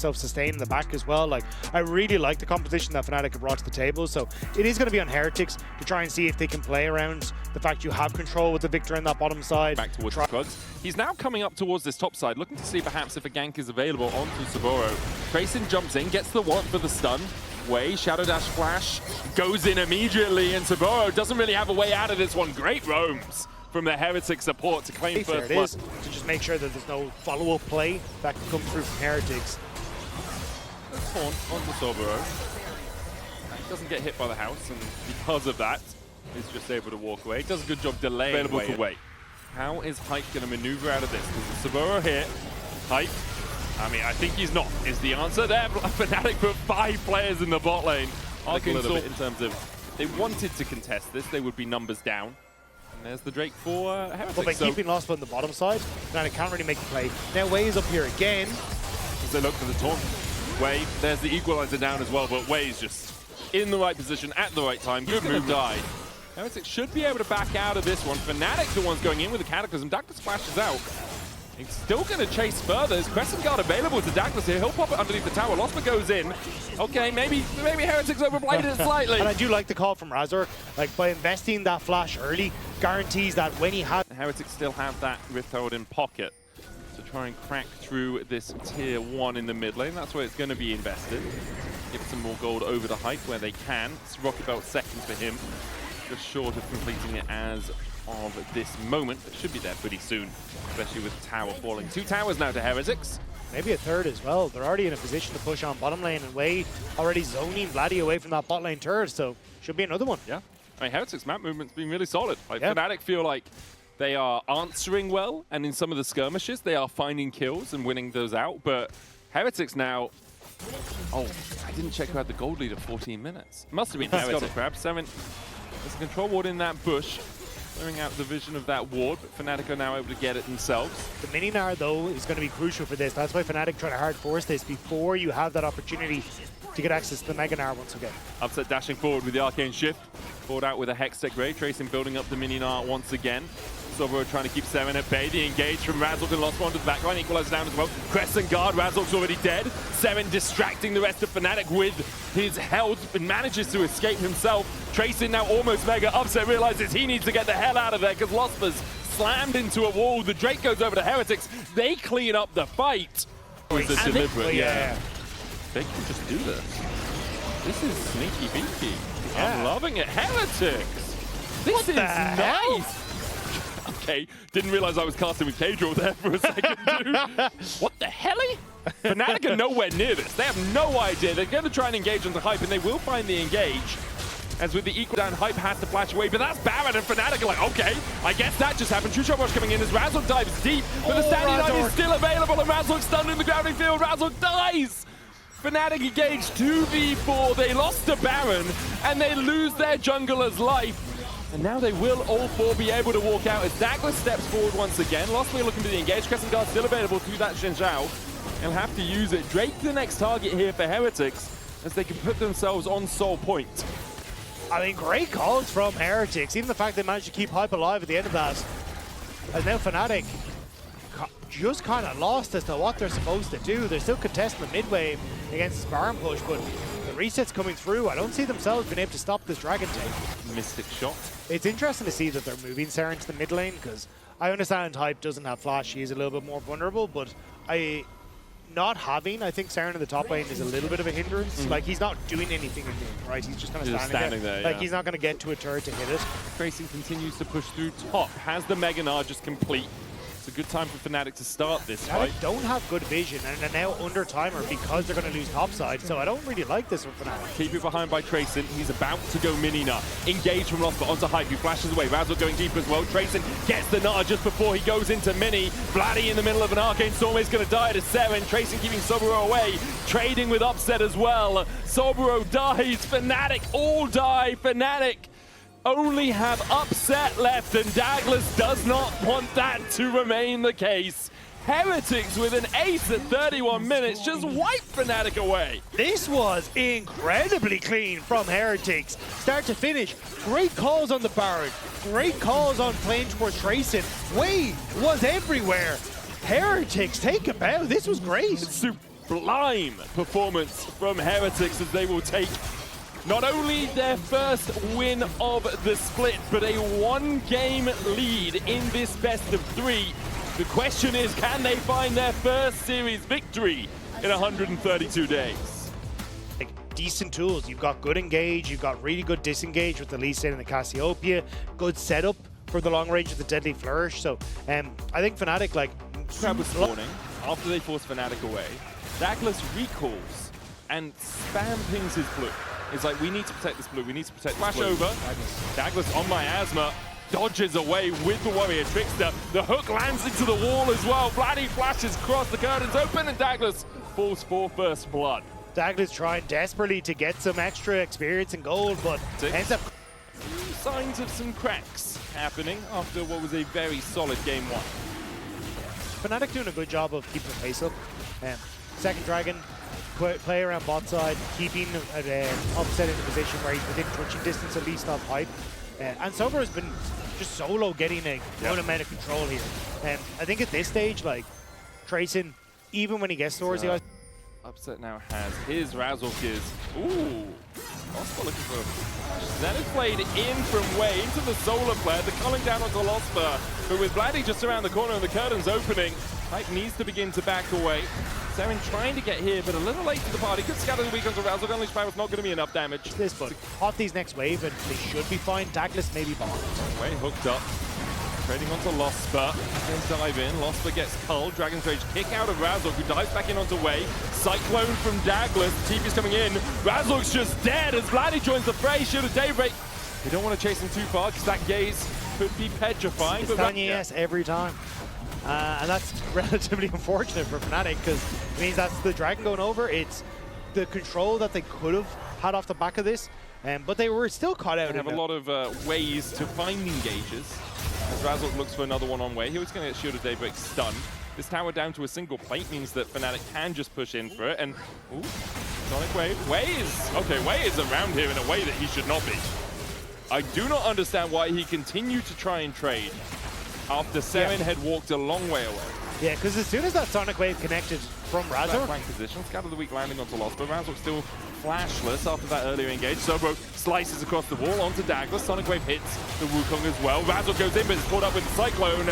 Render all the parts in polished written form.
self-sustain in the back as well. Like, I really like the composition that Fnatic have brought to the table. So it is going to be on Heretics to try and see if they can play around the fact you have control with the Viktor in that bottom side. Back towards the squads. He's now coming up towards this top side, looking to see perhaps if a gank is available onto Saburo. Tracing jumps in, gets the warp for the stun. Way, Shadow Dash Flash goes in immediately, and Saburo doesn't really have a way out of this one. Great roams from the Heretic support to claim first blood. To just make sure that there's no follow-up play that can come through from Heretics. Taunt onto Saburo. Doesn't get hit by the house, and because of that, he's just able to walk away. Does a good job delaying. Available to wait. How is Hype going to maneuver out of this? Because Saburo here, Hype. I mean, I think he's not, is the answer there. Fnatic put 5 players in the bot lane. A little bit in terms of, if they wanted to contest this, they would be numbers down. And there's the Drake for Heretics. But by keeping Lost on the bottom side, Fnatic can't really make the play. Now Way is up here again. As they look for the taunt. Way, there's the equalizer down as well, but Way is just in the right position at the right time. Good move. Die. Heretics should be able to back out of this one. Fnatic the ones going in with the Cataclysm. Douglas splashes out. He's still going to chase further. Is Crescent Guard available to Douglas here? He'll pop it underneath the tower. Losper goes in. Okay, maybe Heretics overplayed it slightly. And I do like the call from Razor. Like, by investing that flash early, guarantees that when he has... Heretics still have that Rift Herald in pocket to try and crack through this tier 1 in the mid lane. That's where it's going to be invested. Give some more gold over the Hype where they can. It's Rocket Belt second for him. Just short of completing it as of this moment. It should be there pretty soon, especially with the tower falling. 2 towers now to Heretics. Maybe a third as well. They're already in a position to push on bottom lane, and Way already zoning Vladdy away from that bot lane turret, so should be another one. Yeah. I mean, Heretics map movement's been really solid. Like, Fnatic feel like they are answering well, and in some of the skirmishes, they are finding kills and winning those out, but Heretics now... Oh, I didn't check who had the gold lead at 14 minutes. Must have been Heretics, perhaps. 7. There's a control ward in that bush, clearing out the vision of that ward, but Fnatic are now able to get it themselves. The mini Gnar, though, is going to be crucial for this. That's why Fnatic try to hard force this before you have that opportunity to get access to the Mega Gnar once again. Upset dashing forward with the Arcane Shift. Forward out with a Hextech Ray. Tracing building up the mini Gnar once again. Sobro trying to keep 7 at bay. The engage from Razork and Lost One to the backline. Equalizer down as well. Crescent Guard. Razork's already dead. 7 distracting the rest of Fnatic with his health, and manages to escape himself. Tracing now almost Mega. Upset realizes he needs to get the hell out of there because Lostman's slammed into a wall. The Drake goes over to Heretics. They clean up the fight. It's a deliberate, yeah. They can just do this. This is sneaky beaky. I'm loving it. Heretics. This is nice. Okay, didn't realize I was casting with K-Draw there for a second, too. What the helly? Fnatic are nowhere near this. They have no idea. They're going to try and engage onto Hype, and they will find the engage. As with the equal down, Hype has to flash away, but that's Baron, and Fnatic are like, okay, I guess that just happened. True Shot Rush coming in as Razork dives deep, but the standing dive is still available, and Razork stunned in the grounding field. Razork dies! Fnatic engaged 2v4. They lost to Baron, and they lose their jungler's life. And now they will all 4 be able to walk out as Douglas steps forward once again. Lostly looking for the engage. Crescent Guard still available to that Shen Zhao. They'll have to use it. Drake the next target here for Heretics as they can put themselves on soul point. I mean, great calls from Heretics. Even the fact they managed to keep Hype alive at the end of that. As now Fnatic just kind of lost as to what they're supposed to do. They're still contesting the mid wave against the Sparm push, but the resets coming through, I don't see themselves being able to stop this Dragon take. Mystic shot. It's interesting to see that they're moving Sarah into the mid lane, because I understand Hype doesn't have flash, he is a little bit more vulnerable, but I think Saren in the top lane is a little bit of a hindrance. Like, he's not doing anything in mid, right? He's just kind of standing there. Like, he's not going to get to a turret to hit it. Tracing continues to push through top. Has the Mega Gnar just complete. It's a good time for Fnatic to start this fight. They don't have good vision, and they're now under timer because they're going to lose topside, so I don't really like this for Fnatic. Keep it behind by Tracing. He's about to go mini Gnar. Engage from Lost, but onto Hype. He flashes away. Razork going deep as well. Tracing gets the Gnar just before he goes into mini. Vladdy in the middle of an Arcane Storm is going to die to 7. Tracing keeping Soburo away. Trading with Upset as well. Soburo dies. Fnatic all die. Fnatic only have Upset left, and Douglas does not want that to remain the case. Heretics with an ace at 31 minutes just wipe Fnatic away. This was incredibly clean from Heretics. Start to finish, great calls on the Baron, great calls on playing towards Tracing. Way was everywhere. Heretics take a bow. This was great. sublime performance from Heretics as they will take not only their first win of the split, but a one-game lead in this best of 3. The question is, can they find their first series victory in 132 days? Like, decent tools. You've got good engage, you've got really good disengage with the Lucian and the Cassiopeia, good setup for the long range of the Deadly Flourish. So I think Fnatic, like... Crab was spawning after they forced Fnatic away. Douglas recalls and spam pings his blue. It's like, we need to protect this blue, we need to protect this blue. Flash over, Douglas on miasma, dodges away with the warrior trickster. The hook lands into the wall as well. Vladdy flashes across, the curtains open, and Douglas falls for first blood. Douglas trying desperately to get some extra experience and gold, but ends up... Signs of some cracks happening after what was a very solid game 1. Fnatic doing a good job of keeping the pace up. Second Dragon, play around bot side, keeping upset in the position where he's within touching distance at least of hype. And Sober has been just solo getting a good amount of control here. I think at this stage, like, Tracing, even when he gets towards the ice... Upset now has his Razork is... Ooh! Losper looking for... Zen is played in from way into the solar flare, the culling down onto Losper. But with Vladdy just around the corner and the curtains opening, Hype needs to begin to back away. Saren trying to get here, but a little late to the party. Could scatter the weakens of Razork. Unleashed Power is not going to be enough damage. This, but off these next wave, and they should be fine. Douglas maybe bomb. Way hooked up. Trading onto Losper. Then dive in. Losper gets culled. Dragon's Rage kick out of Razork, who dives back in onto Way. Cyclone from Douglas. TP's coming in. Razork's just dead as Vladdy joins the fray. Shield of Daybreak. They don't want to chase him too far because that gaze could be petrifying. It's done yes every time. And that's relatively unfortunate for Fnatic because it means that's the Dragon going over. It's the control that they could have had off the back of this. But they were still caught out. They have a lot of ways to find engages. As Razork looks for another one on Way. He was going to get Shield of Daybreak stunned. This tower down to a single plate means that Fnatic can just push in for it. And, ooh, Sonic Wave. Way is around here in a way that he should not be. I do not understand why he continued to try and trade after Saren had walked a long way away. Yeah, because as soon as that Sonic Wave connected from Razork... Flank position, Scatter the Weak landing onto Lost, but Razork still flashless after that earlier engage. Sobro slices across the wall onto Douglas. Sonic Wave hits the Wukong as well. Razork goes in, but it's caught up with the Cyclone.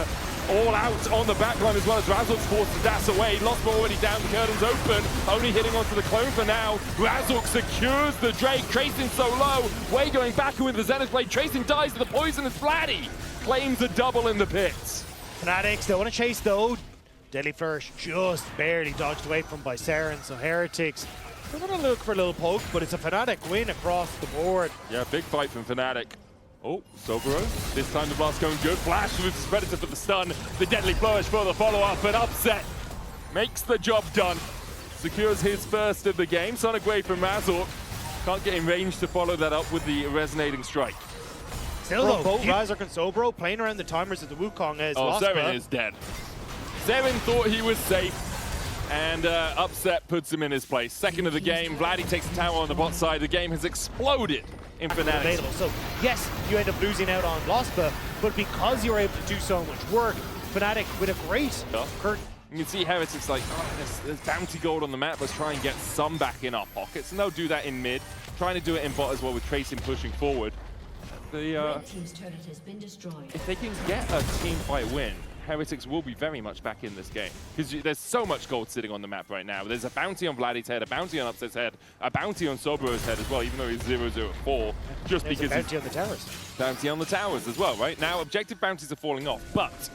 All out on the backline as well as Razork's forced to dash away. Lost already down, the curtains open. Only hitting onto the clone for now. Razork secures the Drake. Tracing so low. Way going back with the Zenith Blade. Tracing dies to the poisonous Vladdy. Claims a double in the pits. Fanatics, they want to chase though. Deadly Flourish just barely dodged away from by Saren, so Heretics, they're going to look for a little poke, but it's a Fnatic win across the board. Yeah, big fight from Fnatic. Oh, Sobero. This time the blast going good. Flash with the Predator for the stun. The Deadly Flourish for the follow-up, and Upset makes the job done. Secures his first of the game. Sonic Wave from Razork. Can't get in range to follow that up with the resonating strike. Still though, both Razork and Sobro playing around the timers of the Wukong as Zeri is dead. Zeren thought he was safe, and Upset puts him in his place. Second of the game, Vladdy takes the tower on the bot side. The game has exploded in Fnatic. So yes, you end up losing out on Losper, but because you're able to do so much work, Fnatic with a great curtain. You can see Heretics like, oh, there's bounty gold on the map. Let's try and get some back in our pockets. And they'll do that in mid, trying to do it in bot as well with Tracing pushing forward. Red team's turret has been destroyed. If they can get a team fight win, Heretics will be very much back in this game. Because there's so much gold sitting on the map right now. There's a bounty on Vladdy's head, a bounty on Upset's head, a bounty on Sobero's head as well, even though he's 0-0-4. Just because a bounty on the towers. Bounty on the towers as well, right? Now, objective bounties are falling off, but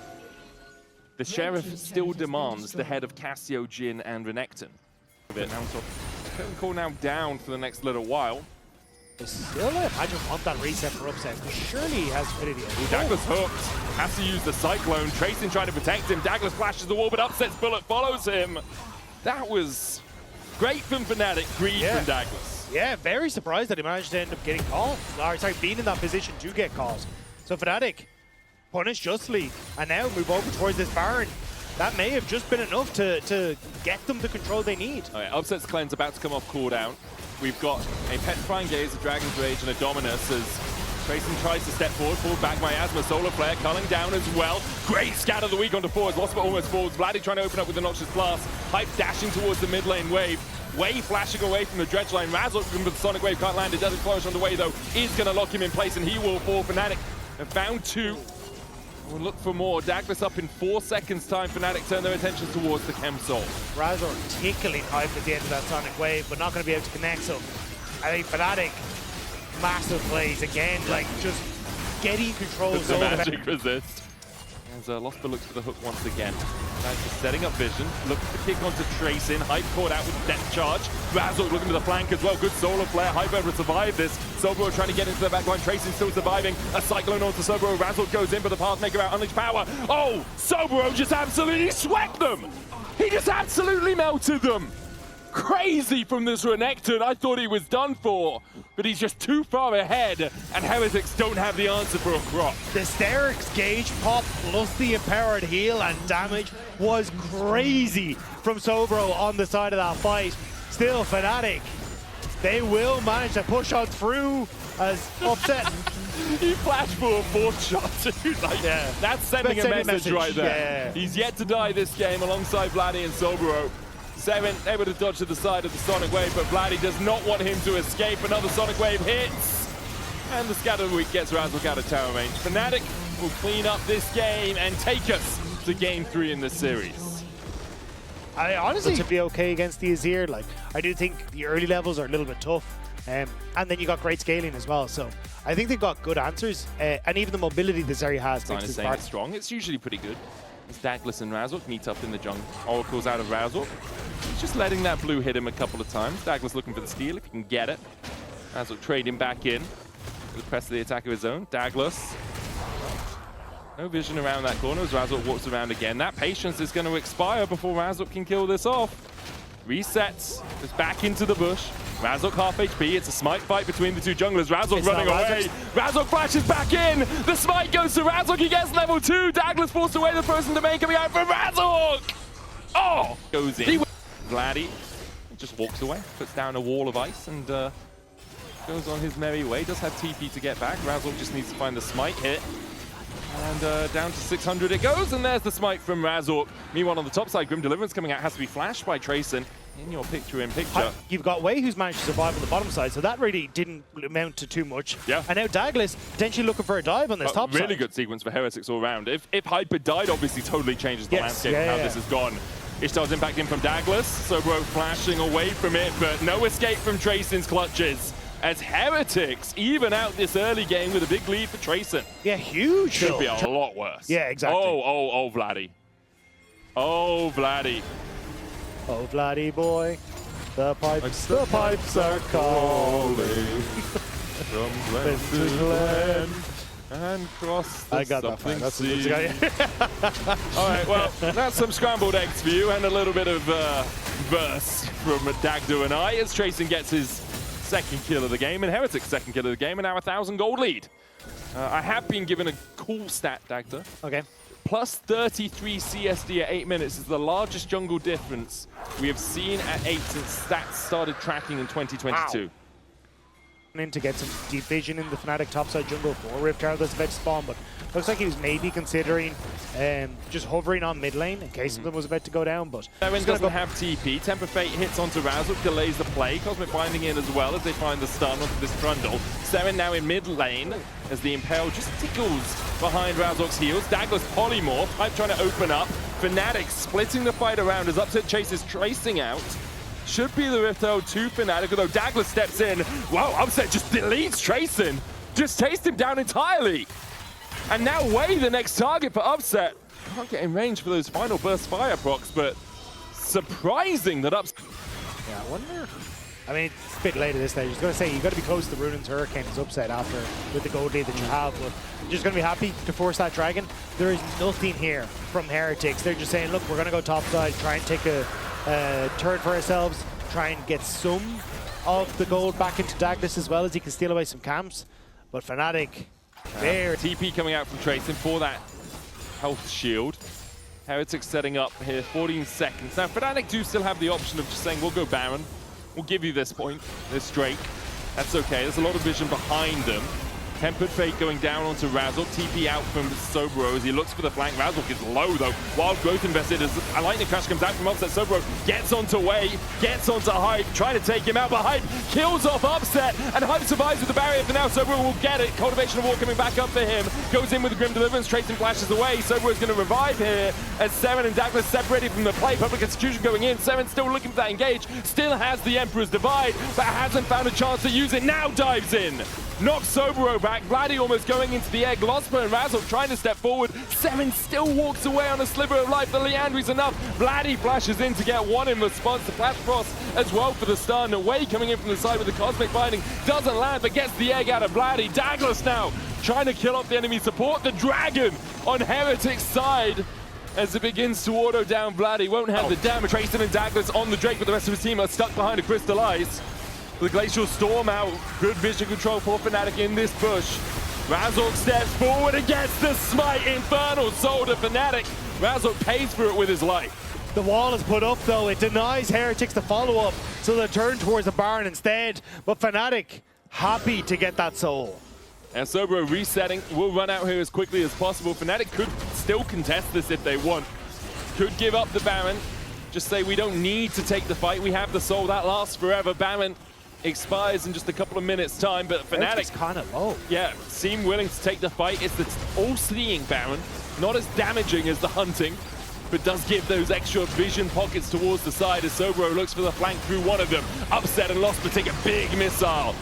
the Sheriff still demands the head of Cassio, Jhin, and Renekton. Call now down for the next little while. Still, I imagine want that reset for Upset, because surely he has Infinity. Douglas hooked, has to use the Cyclone. Tracing trying to protect him. Douglas flashes the wall, but Upset's bullet follows him. That was great from Fnatic, greed from Douglas. Yeah, very surprised that he managed to end up getting called. Or, sorry, being in that position to get called. So Fnatic punished justly, and now move over towards this Baron. That may have just been enough to get them the control they need. Okay, Upset's cleanse about to come off cooldown. We've got a Petrifying Gaze, a Dragon's Rage, and a Dominus as Trayson tries to step forward, pulled back by Asma. Solar Flare culling down as well. Great scatter of the week onto forwards. Lost but almost falls. Vladdy trying to open up with the Nautilus Blast. Hype dashing towards the mid lane wave. Wave flashing away from the dredge line. Razzle looking for the Sonic Wave, can't land. It doesn't flourish on the way though. Is going to lock him in place and he will fall. Fnatic have found 2. We'll look for more. Douglas up in 4 seconds time. Fnatic turn their attention towards the Chem Soul. Razor tickling Hype at the end of that Sonic Wave, but not going to be able to connect. So I think Fnatic, massive plays again, like just getting control. The magic resist. As Losper looks for the hook once again. Nice for setting up vision. Looks to kick onto Trayson. Hype caught out with depth charge. Razor looking to the flank as well. Good solar flare. Hype able to survive this. Sobro trying to get into the backline. Trayson still surviving. A cyclone onto Sobro. Razor goes in, but the Pathmaker out. Unleashed power. Oh! Sobro just absolutely swept them! He just absolutely melted them! Crazy from this Renekton. I thought he was done for, but he's just too far ahead, and Heretics don't have the answer for a crop. The Sterix gauge pop plus the empowered heal and damage was crazy from Sobro on the side of that fight. Still, Fnatic, they will manage to push on through as Upset. He flashed for a 4th shot too. Like, yeah. That's sending a message right there. Yeah. He's yet to die this game alongside Vladdy and Sobro. 7 able to dodge to the side of the Sonic Wave, but Vladdy does not want him to escape. Another Sonic Wave hits, and the Scatter of the Week gets Razzle out of tower range. Fnatic will clean up this game and take us to game 3 in this series. I honestly to be okay against the Azir. Like, I do think the early levels are a little bit tough, and then you got great scaling as well. So I think they've got good answers, and even the mobility that Zeri has. Sign is saying it's strong. It's usually pretty good. As Douglas and Razor meet up in the jungle. Oracle's out of Razor. He's just letting that blue hit him a couple of times. Douglas looking for the steal if he can get it. Razor trading back in. With the press of the attack of his own. Douglas. No vision around that corner as Razor walks around again. That patience is going to expire before Razor can kill this off. Resets. Goes back into the bush. Razok half HP, it's a smite fight between the two junglers. Razok running away. Razok flashes back in. The smite goes to Razok, he gets level 2. Douglas forced away the frozen domain coming out from Razok. Oh! Goes in. Vladdy just walks away, puts down a wall of ice and goes on his merry way. Does have TP to get back. Razok just needs to find the smite hit. And down to 600 it goes, and there's the smite from Razok. Meanwhile, on the top side, Grim Deliverance coming out has to be flashed by Trayson. In your picture-in-picture. You've got Wei who's managed to survive on the bottom side, so that really didn't amount to too much. Yeah. And now Douglas potentially looking for a dive on this top side. Really good sequence for Heretics all around. If Hyper died, obviously totally changes the landscape of how this has gone. Ishtar's impact in from Douglas, Sobro flashing away from it, but no escape from Trayson's clutches. As Heretics even out this early game with a big lead for Trayson. Yeah, huge. Should be a lot worse. Yeah, exactly. Oh, Vladdy. Oh, Vladdy. Oh, Vladdy boy, the pipes are calling. From land to land and cross the I got that fine. That's sea. All right, well, that's some scrambled eggs for you and a little bit of verse from Dagdo and I as Trayson gets his second kill of the game and Heretics' second kill of the game and now a 1,000 gold lead. I have been given a cool stat, Dagdo. Okay. Plus 33 CSD at 8 minutes is the largest jungle difference we have seen at 8 since stats started tracking in 2022. Wow. In to get some deep vision in the Fnatic topside jungle for Rift Herald that's about to spawn, but looks like he was maybe considering just hovering on mid lane in case something was about to go down. But Shen doesn't have TP. Temper Fate hits onto Razok, delays the play. Cosmic Binding in as well as they find the stun onto this Trundle. Seren now in mid lane as the Impale just tickles behind Razok's heels. Douglas polymorph, Hype trying to open up. Fnatic splitting the fight around as Upset Chase is tracing out. Should be the Rift Herald to Fnatic, although Douglas steps in. Wow, Upset just deletes Trayson. Just takes him down entirely. And now Wei, the next target for Upset. Can't get in range for those final burst fire procs, but surprising that Upset... Yeah, I wonder... I mean, it's a bit late at this stage. I was going to say, you've got to be close to the Runaan's Hurricane's Upset after with the gold lead that you have, but you're just going to be happy to force that Dragon. There is nothing here from Heretics. They're just saying, look, we're going to go topside, try and take a turn for ourselves, try and get some of the gold back into Douglas as well as he can steal away some camps. But Fnatic, there. TP coming out from Trayson for that health shield. Heretics setting up here, 14 seconds. Now, Fnatic do still have the option of just saying, we'll go Baron. We'll give you this point, this Drake. That's okay. There's a lot of vision behind them. Tempered Fate going down onto Razzle. TP out from Sobro as he looks for the flank. Razzle gets low though. Wild Growth invested as a lightning crash comes out from Upset. Sobro gets onto Way, gets onto Hype, trying to take him out, but Hype kills off Upset, and Hype survives with the barrier for now. Sobro will get it. Cultivation of War coming back up for him. Goes in with the Grim Deliverance. Tracing flashes away. Sobro is going to revive here as Seven and Douglas separated from the play. Public Execution going in. Seven still looking for that engage. Still has the Emperor's Divide, but hasn't found a chance to use it. Now dives in. Knocks Sobro back. Vladdy almost going into the egg. Losper and Razzle trying to step forward. Seven still walks away on a sliver of life. The Leandry's enough. Vladdy flashes in to get one in response to Flash Frost as well for the stun. Away coming in from the side with the Cosmic Binding. Doesn't land, but gets the egg out of Vladdy. Douglas now trying to kill off the enemy support. The Dragon on Heretics' side as it begins to auto down Vladdy. Won't have the damage. Tracing and Douglas on the Drake, but the rest of his team are stuck behind a Crystal Ice. The Glacial Storm out. Good vision control for Fnatic in this push. Razzle steps forward and gets the smite. Infernal Soul to Fnatic. Razzle pays for it with his life. The wall is put up though. It denies Heretics the follow-up, so they turn towards the Baron instead. But Fnatic happy to get that soul. And Sobro resetting. Will run out here as quickly as possible. Fnatic could still contest this if they want. Could give up the Baron. Just say we don't need to take the fight. We have the soul. That lasts forever. Baron expires in just a couple of minutes time, but Fnatic kind of low. Yeah, seem willing to take the fight. It's the all-seeing Baron, not as damaging as the hunting, but does give those extra vision pockets towards the side as Sobro looks for the flank through one of them. Upset and lost, but take a big missile.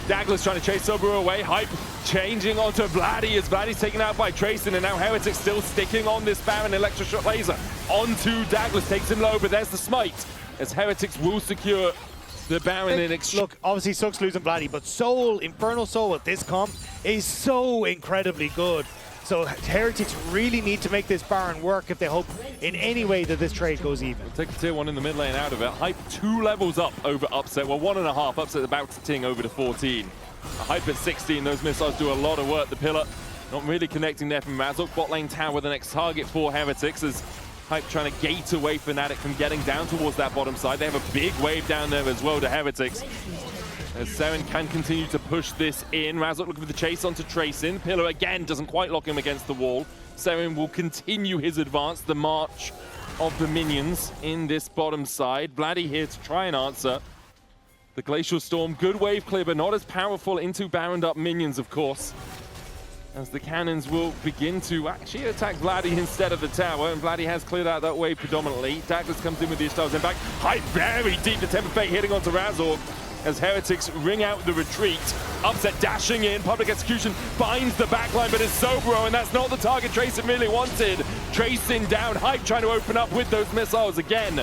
Douglas trying to chase Sobro away. Hype changing onto Vladdy as Vladdy's taken out by Tracing, and now Heretics still sticking on this Baron. Electroshock Laser onto Douglas, takes him low, but there's the smite as Heretics will secure the Baron in exchange. Look, obviously sucks losing Vladdy, but Soul, Infernal Soul with this comp is so incredibly good. So Heretics really need to make this Baron work if they hope in any way that this trade goes even. We'll take the tier 1 in the mid lane out of it. Hype 2 levels up over Upset. Well, 1.5. Upset about to ting over to 14. A Hype at 16. Those missiles do a lot of work. The pillar not really connecting there from Razzle. Bot lane tower the next target for Heretics as Hype trying to gate away Fnatic from getting down towards that bottom side. They have a big wave down there as well to Heretics. As Seren can continue to push this in. Razzle looking for the chase onto Tracing. Pillar again doesn't quite lock him against the wall. Seren will continue his advance, the march of the minions in this bottom side. Vladdy here to try and answer. The Glacial Storm, good wave clear, but not as powerful into Baroned up minions, of course. As the cannons will begin to actually attack Vladdy instead of the tower, and Vladdy has cleared out that wave predominantly. Douglas comes in with the Istar's impact. Hype very deep, the Tempered Fate hitting onto Razzle as Heretics ring out the retreat. Upset dashing in, Public Execution finds the backline, but it's Sobro, and that's not the target Tracing really wanted. Tracing down, Hype trying to open up with those missiles again,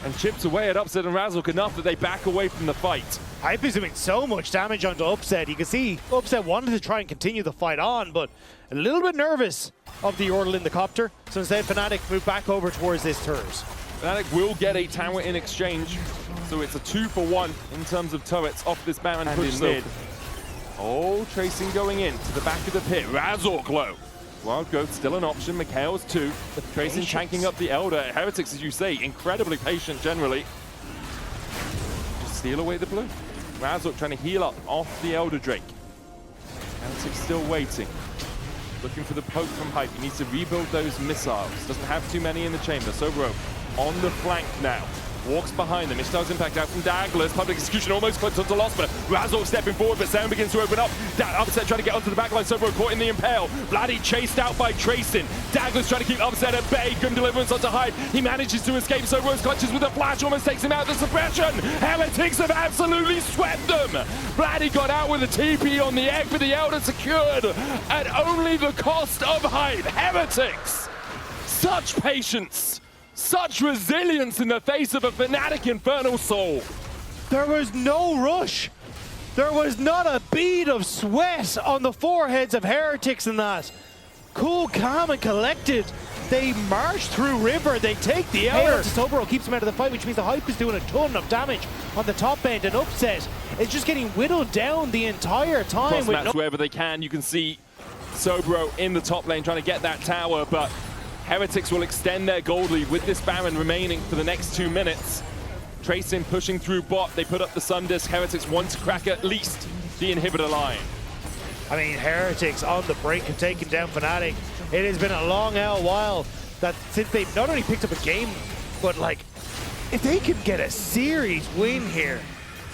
and chips away at Upset and Razzle enough that they back away from the fight. Hype is doing so much damage onto Upset. You can see Upset wanted to try and continue the fight on, but a little bit nervous of the Yordle in the copter. So instead, Fnatic move back over towards this turret. Fnatic will get a tower in exchange, so it's a 2-for-1 in terms of turrets off this Baron And push in mid. mid. Oh, Tracing going in to the back of the pit. Razzle low. Wild Growth still an option. Mikhail's 2. Tracing tanking up the Elder. Heretics, as you say, incredibly patient generally. Just steal away the blue. Razzle trying to heal up off the Elder Drake. Heretics still waiting. Looking for the poke from Hype. He needs to rebuild those missiles. Doesn't have too many in the chamber. Sobro on the flank now. Walks behind them. Missiles impact out from Douglas. Public Execution almost clips onto Losper. Razzle stepping forward, but Seren begins to open up. Upset trying to get onto the backline. Sobro caught in the impale. Vladdy chased out by Tracing. Douglas trying to keep Upset at bay. Grim Deliverance onto Hype. He manages to escape. Sobro's clutches with a flash. Almost takes him out. The suppression. Heretics have absolutely swept them. Vladdy got out with a TP on the egg, but the Elder secured at only the cost of Hype. Heretics. Such patience. Such resilience in the face of a Fnatic Infernal Soul. There was no rush. There was not a bead of sweat on the foreheads of Heretics in that. Cool, calm, and collected. They march through river. They take the Elder. Sobro keeps him out of the fight, which means the Hype is doing a ton of damage on the top end. And Upset is just getting whittled down the entire time. Cross-match wherever they can. You can see Sobro in the top lane trying to get that tower, but Heretics will extend their gold lead with this Baron remaining for the next 2 minutes. Tracing pushing through bot. They put up the Sun Disc. Heretics want to crack at least the inhibitor line. I mean, Heretics on the brink of taking down Fnatic. It has been a long while that since they've not only picked up a game, but like, if they can get a series win here,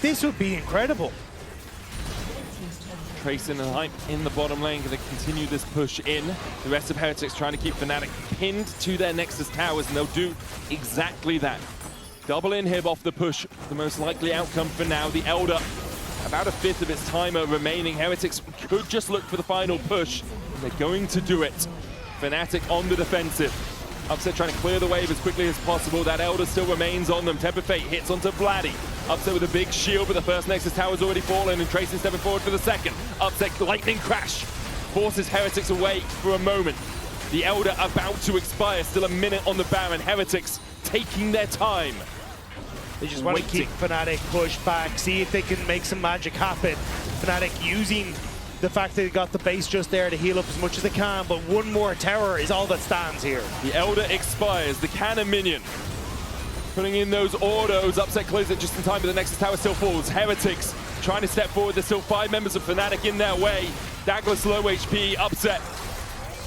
this would be incredible. Tracing and Hype in the bottom lane, going to continue this push in. The rest of Heretics trying to keep Fnatic pinned to their Nexus towers, and they'll do exactly that. Double inhib off the push, the most likely outcome for now. The Elder, about a fifth of its timer remaining. Heretics could just look for the final push, and they're going to do it. Fnatic on the defensive. Upset trying to clear the wave as quickly as possible. That Elder still remains on them. Temper Fate hits onto Vladdy. Upset with a big shield, but the first Nexus tower's already fallen, and Tracer stepping forward for the second. Upset lightning crash forces Heretics away for a moment. The Elder about to expire, still a minute on the Baron. Heretics taking their time. They just want to keep Fnatic pushed back, see if they can make some magic happen. Fnatic using the fact that they got the base just there to heal up as much as they can, but one more tower is all that stands here. The Elder expires, the cannon minion putting in those autos. Upset clears it just in time, but the Nexus tower still falls. Heretics trying to step forward. There's still 5 members of Fnatic in their way. Douglas low HP, Upset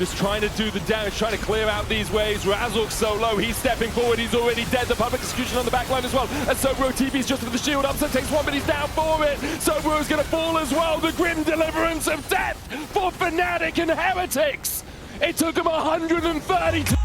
just trying to do the damage, trying to clear out these waves. Razork's so low, he's stepping forward, he's already dead. The public execution on the backline as well. And Sobro TP's just for the shield. Upset takes one, but he's down for it. Sobro's gonna fall as well. The grim deliverance of death for Fnatic and Heretics. It took him 130 to